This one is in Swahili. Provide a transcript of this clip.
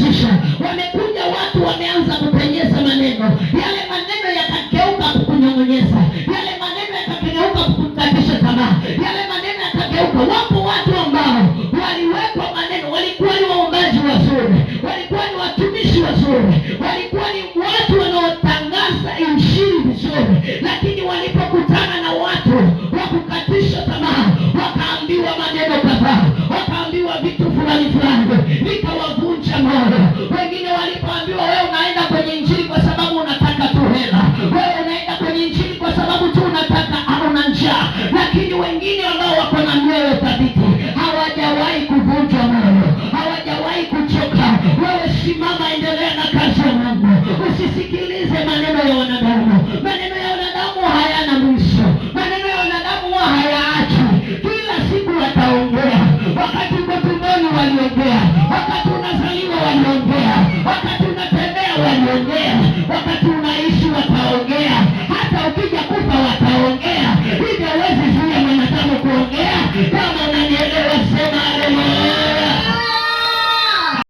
kunyamazisha. Wamekuja watu wameanza kupenyeza maneno, yale maneno yakageuka kukunyong'onyeza, yale maneno yakageuka kukukatisha tamaa, yale maneno yakageuka. Wapo watu ambao waliwekwa maneno, walikuwa ni waombaji wazuri, walikuwa ni watumishi wazuri, walikuwa ni watu wanaotangaza injili vizuri, lakini walipokutana na watu wa kukatisha tamaa, wakaambiwa maneno kadhaa, wakaambiwa vitu fulani fulani, vikawavunja moyo. Wengine walipoambiwa wewe unaenda kwenye injili kwa sababu unataka tu hela, wewe unaenda kwenye injili kwa sababu tu unataka una njaa, lakini wengine ambao wako na mioyo thabiti hawajawahi kuvunjwa moyo, hawajawahi kuchoka. Wewe simama, endelea na kazi ya Mungu, usisikilize maneno ya wanadamu. Maneno ya wanadamu hayana mwisho, maneno ya wanadamu hayaachi, kila siku wataongea. Wakati uko tumboni waliongea, wakati unazaliwa waliongea, wakati unatembea waliongea, wakati unaishi wataongea, hata ukija kufa